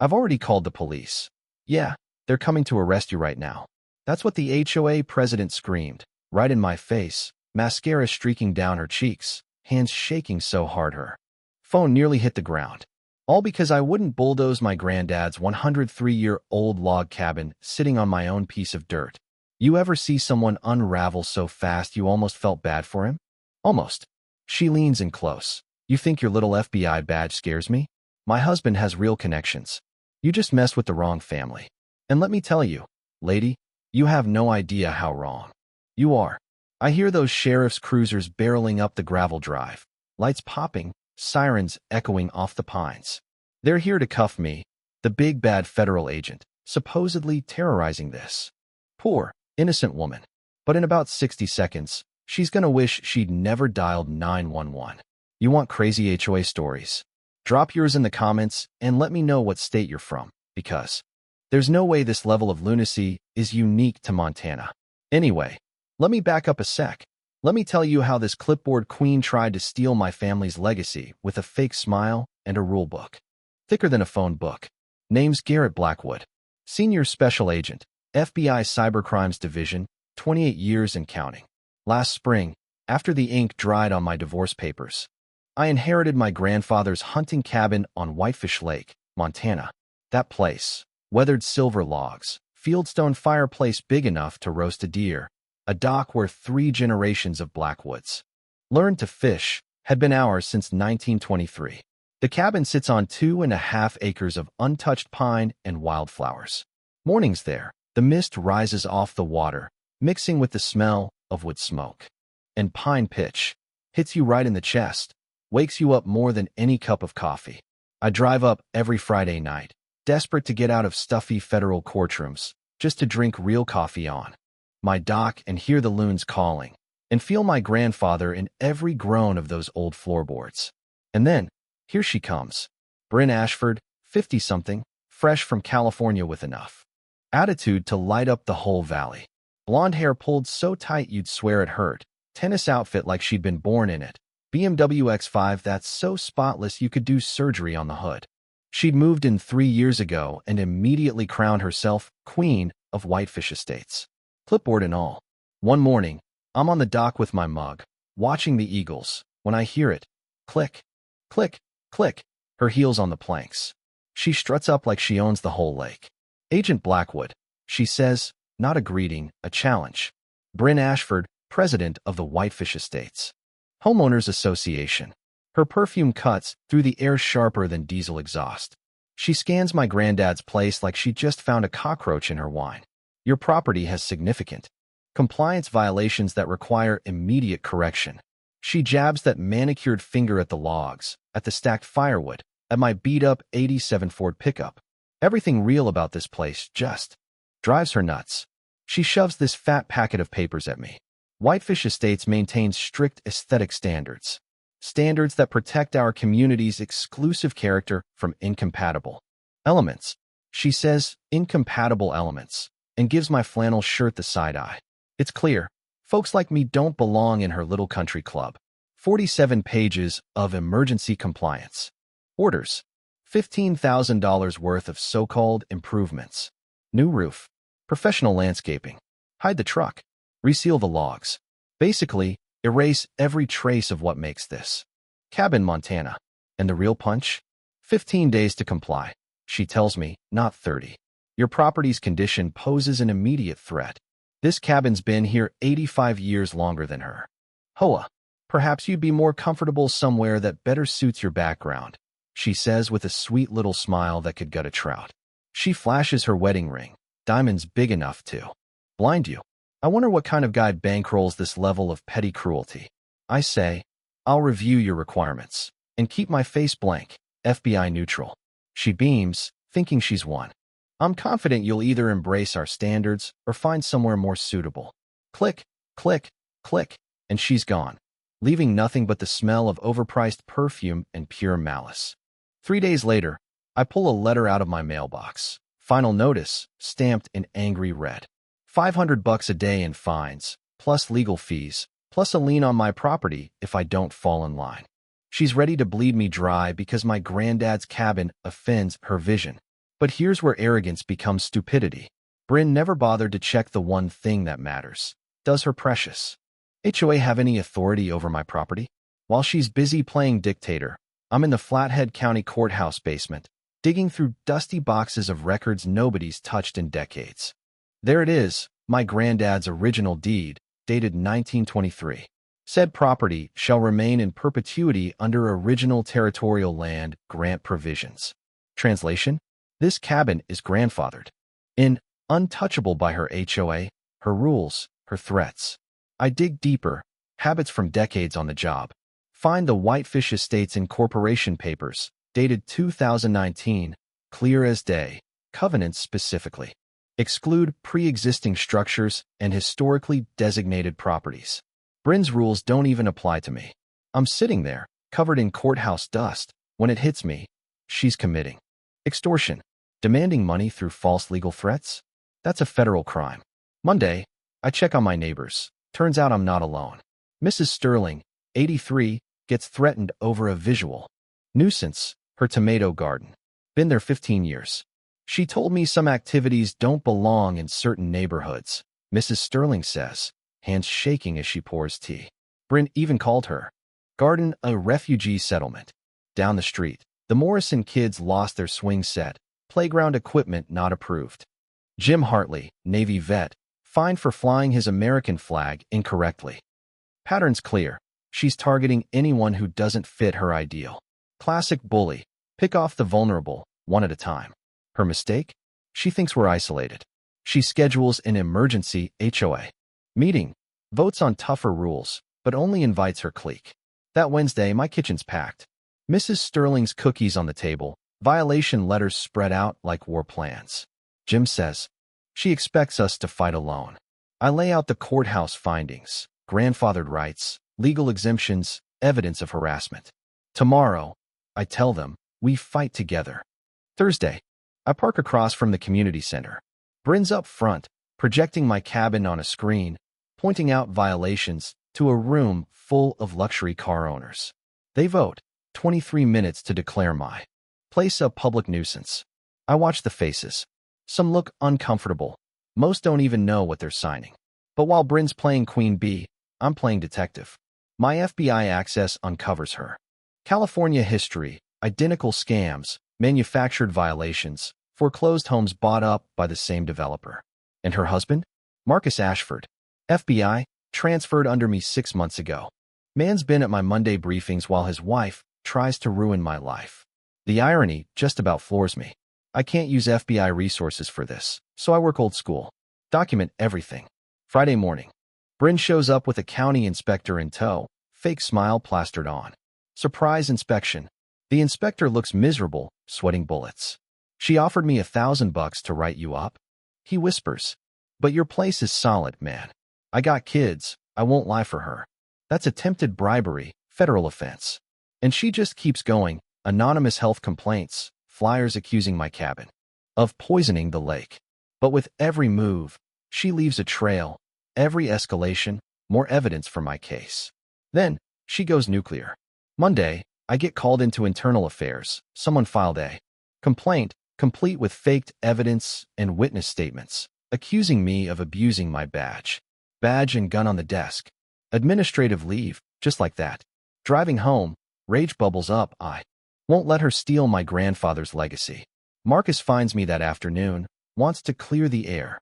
I've already called the police. Yeah, they're coming to arrest you right now. That's what the HOA president screamed, right in my face, mascara streaking down her cheeks, hands shaking so hard her phone nearly hit the ground. All because I wouldn't bulldoze my granddad's 103-year-old log cabin sitting on my own piece of dirt. You ever see someone unravel so fast you almost felt bad for him? Almost. She leans in close. You think your little FBI badge scares me? My husband has real connections. You just messed with the wrong family. And let me tell you, lady, you have no idea how wrong you are. I hear those sheriff's cruisers barreling up the gravel drive, lights popping, sirens echoing off the pines. They're here to cuff me, the big bad federal agent, supposedly terrorizing this poor, innocent woman. But in about 60 seconds, she's gonna wish she'd never dialed 911. You want crazy HOA stories? Drop yours in the comments and let me know what state you're from, because there's no way this level of lunacy is unique to Montana. Anyway, let me back up a sec. Let me tell you how this clipboard queen tried to steal my family's legacy with a fake smile and a rule book. Thicker than a phone book. Name's Garrett Blackwood. Senior Special Agent, FBI Cybercrimes Division, 28 years and counting. Last spring, after the ink dried on my divorce papers, I inherited my grandfather's hunting cabin on Whitefish Lake, Montana. That place, weathered silver logs, fieldstone fireplace big enough to roast a deer, a dock where 3 generations of Blackwoods learned to fish, had been ours since 1923. The cabin sits on 2.5 acres of untouched pine and wildflowers. Mornings there, the mist rises off the water, mixing with the smell of wood smoke. And pine pitch hits you right in the chest, wakes you up more than any cup of coffee. I drive up every Friday night, desperate to get out of stuffy federal courtrooms, just to drink real coffee on my dock and hear the loons calling, and feel my grandfather in every groan of those old floorboards. And then, here she comes. Bryn Ashford, 50-something, fresh from California with enough attitude to light up the whole valley. Blonde hair pulled so tight you'd swear it hurt, tennis outfit like she'd been born in it, BMW X5 that's so spotless you could do surgery on the hood. She'd moved in 3 years ago and immediately crowned herself Queen of Whitefish Estates. Clipboard and all. One morning, I'm on the dock with my mug, watching the eagles, when I hear it. Click, click, click, her heels on the planks. She struts up like she owns the whole lake. Agent Blackwood, she says, not a greeting, a challenge. Bryn Ashford, president of the Whitefish Estates Homeowners Association. Her perfume cuts through the air sharper than diesel exhaust. She scans my granddad's place like she just found a cockroach in her wine. Your property has significant compliance violations that require immediate correction. She jabs that manicured finger at the logs, at the stacked firewood, at my beat-up '87 Ford pickup. Everything real about this place just drives her nuts. She shoves this fat packet of papers at me. Whitefish Estates maintains strict aesthetic standards. Standards that protect our community's exclusive character from incompatible elements. She says, incompatible elements, and gives my flannel shirt the side eye. It's clear, folks like me don't belong in her little country club. 47 pages of emergency compliance orders. $15,000 worth of so-called improvements. New roof. Professional landscaping. Hide the truck. Reseal the logs. Basically, erase every trace of what makes this cabin Montana. And the real punch? 15 days to comply. She tells me, not 30. Your property's condition poses an immediate threat. This cabin's been here 85 years longer than her. HOA. Perhaps you'd be more comfortable somewhere that better suits your background, she says with a sweet little smile that could gut a trout. She flashes her wedding ring, diamonds big enough to blind you. I wonder what kind of guy bankrolls this level of petty cruelty. I say, I'll review your requirements and keep my face blank, FBI neutral. She beams, thinking she's won. I'm confident you'll either embrace our standards or find somewhere more suitable. Click, click, click, and she's gone, leaving nothing but the smell of overpriced perfume and pure malice. 3 days later, I pull a letter out of my mailbox. Final notice, stamped in angry red. $500 a day in fines, plus legal fees, plus a lien on my property if I don't fall in line. She's ready to bleed me dry because my granddad's cabin offends her vision. But here's where arrogance becomes stupidity. Bryn never bothered to check the one thing that matters. Does her precious HOA have any authority over my property? While she's busy playing dictator, I'm in the Flathead County Courthouse basement, digging through dusty boxes of records nobody's touched in decades. There it is, my granddad's original deed, dated 1923. Said property shall remain in perpetuity under original territorial land grant provisions. Translation: this cabin is grandfathered in, untouchable by her HOA, her rules, her threats. I dig deeper, habits from decades on the job. Find the Whitefish Estates Incorporation papers, dated 2019, clear as day, covenants specifically. Exclude pre-existing structures and historically designated properties. Bryn's rules don't even apply to me. I'm sitting there, covered in courthouse dust, when it hits me. She's committing extortion, demanding money through false legal threats. That's a federal crime. Monday, I check on my neighbors. Turns out I'm not alone. Mrs. Sterling, 83, gets threatened over a visual nuisance, her tomato garden. Been there 15 years. She told me some activities don't belong in certain neighborhoods, Mrs. Sterling says, hands shaking as she pours tea. Bryn even called her garden a refugee settlement. Down the street, the Morrison kids lost their swing set, playground equipment not approved. Jim Hartley, Navy vet, fined for flying his American flag incorrectly. Pattern's clear. She's targeting anyone who doesn't fit her ideal. Classic bully. Pick off the vulnerable, one at a time. Her mistake? She thinks we're isolated. She schedules an emergency HOA meeting, votes on tougher rules, but only invites her clique. That Wednesday, my kitchen's packed. Mrs. Sterling's cookies on the table, violation letters spread out like war plans. Jim says she expects us to fight alone. I lay out the courthouse findings, grandfathered rights, legal exemptions, evidence of harassment. Tomorrow, I tell them, we fight together. Thursday, I park across from the community center. Bryn's up front, projecting my cabin on a screen, pointing out violations to a room full of luxury car owners. They vote, 23 minutes to declare my place a public nuisance. I watch the faces. Some look uncomfortable. Most don't even know what they're signing. But while Bryn's playing Queen Bee, I'm playing detective. My FBI access uncovers her California history, identical scams, manufactured violations, foreclosed homes bought up by the same developer. And her husband? Marcus Ashford, FBI, transferred under me 6 months ago. Man's been at my Monday briefings while his wife tries to ruin my life. The irony just about floors me. I can't use FBI resources for this, so I work old school. Document everything. Friday morning. Bryn shows up with a county inspector in tow, fake smile plastered on. Surprise inspection. The inspector looks miserable, sweating bullets. She offered me $1,000 to write you up. He whispers, but your place is solid, man. I got kids, I won't lie for her. That's attempted bribery, federal offense. And she just keeps going, anonymous health complaints, flyers accusing my cabin of poisoning the lake. But with every move, she leaves a trail, every escalation, more evidence for my case. Then, she goes nuclear. Monday, I get called into internal affairs. Someone filed a complaint, complete with faked evidence and witness statements, accusing me of abusing my badge. Badge and gun on the desk. Administrative leave, just like that. Driving home, rage bubbles up. I won't let her steal my grandfather's legacy. Marcus finds me that afternoon, wants to clear the air.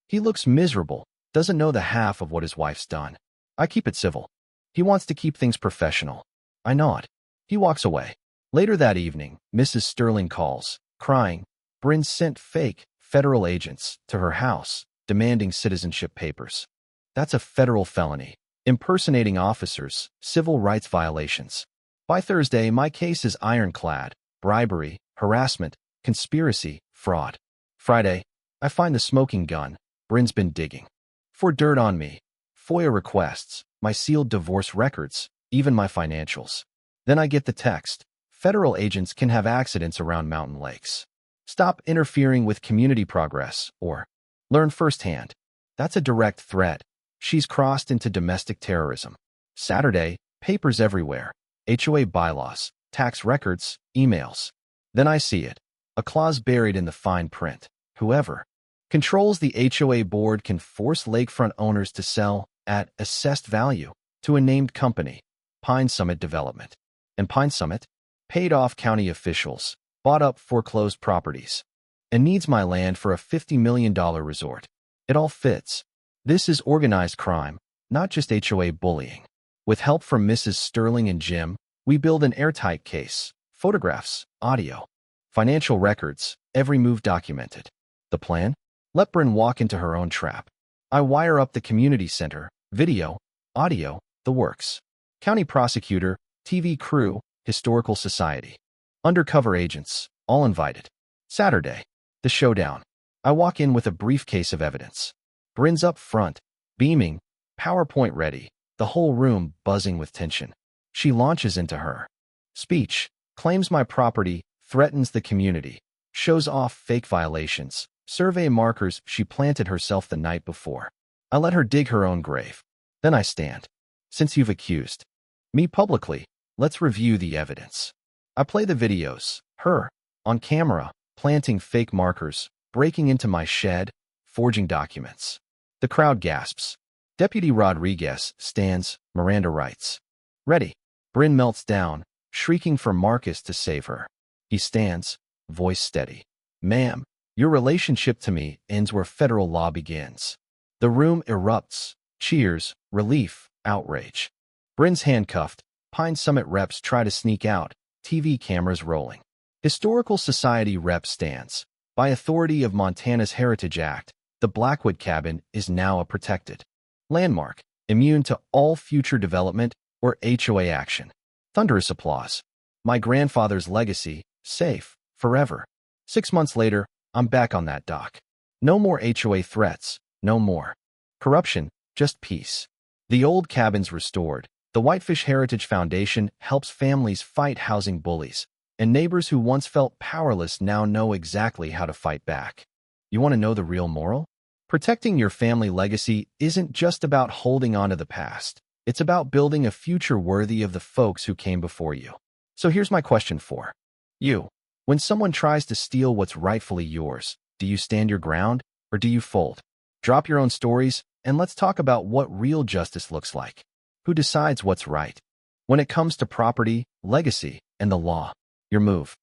He looks miserable, doesn't know the half of what his wife's done. I keep it civil. He wants to keep things professional. I nod. He walks away. Later that evening, Mrs. Sterling calls, crying. Bryn sent fake federal agents to her house, demanding citizenship papers. That's a federal felony. Impersonating officers, civil rights violations. By Thursday, my case is ironclad. Bribery, harassment, conspiracy, fraud. Friday, I find the smoking gun. Bryn's been digging for dirt on me. FOIA requests, my sealed divorce records, even my financials. Then I get the text. Federal agents can have accidents around mountain lakes. Stop interfering with community progress, or learn firsthand. That's a direct threat. She's crossed into domestic terrorism. Saturday, papers everywhere. HOA bylaws, tax records, emails. Then I see it. a clause buried in the fine print. Whoever controls the HOA board can force lakefront owners to sell at assessed value to a named company, Pine Summit Development. And Pine Summit paid off county officials, bought up foreclosed properties, and needs my land for a $50 million resort. It all fits. This is organized crime, not just HOA bullying. With help from Mrs. Sterling and Jim, we build an airtight case, photographs, audio, financial records, every move documented. The plan? Let Bryn walk into her own trap. I wire up the community center, video, audio, the works. County prosecutor, TV crew, historical society. Undercover agents, all invited. Saturday, the showdown. I walk in with a briefcase of evidence. Bryn's up front, beaming, PowerPoint ready, the whole room buzzing with tension. She launches into her speech, claims my property, threatens the community, shows off fake violations, survey markers she planted herself the night before. I let her dig her own grave. Then I stand. Since you've accused me publicly, let's review the evidence. I play the videos, her, on camera, planting fake markers, breaking into my shed, forging documents. The crowd gasps. Deputy Rodriguez stands, Miranda writes. Ready. Bryn melts down, shrieking for Marcus to save her. He stands, voice steady. Ma'am, your relationship to me ends where federal law begins. The room erupts. Cheers, relief, outrage. Bryn's handcuffed. Pine Summit reps try to sneak out, TV cameras rolling. Historical Society rep stands. By authority of Montana's Heritage Act, the Blackwood cabin is now a protected landmark, immune to all future development or HOA action. Thunderous applause. My grandfather's legacy, safe, forever. 6 months later, I'm back on that dock. No more HOA threats, no more corruption, just peace. The old cabin's restored. The Whitefish Heritage Foundation helps families fight housing bullies, and neighbors who once felt powerless now know exactly how to fight back. You want to know the real moral? Protecting your family legacy isn't just about holding on to the past. It's about building a future worthy of the folks who came before you. So here's my question for you. When someone tries to steal what's rightfully yours, do you stand your ground or do you fold? Drop your own stories and let's talk about what real justice looks like. Who decides what's right? When it comes to property, legacy, and the law, your move.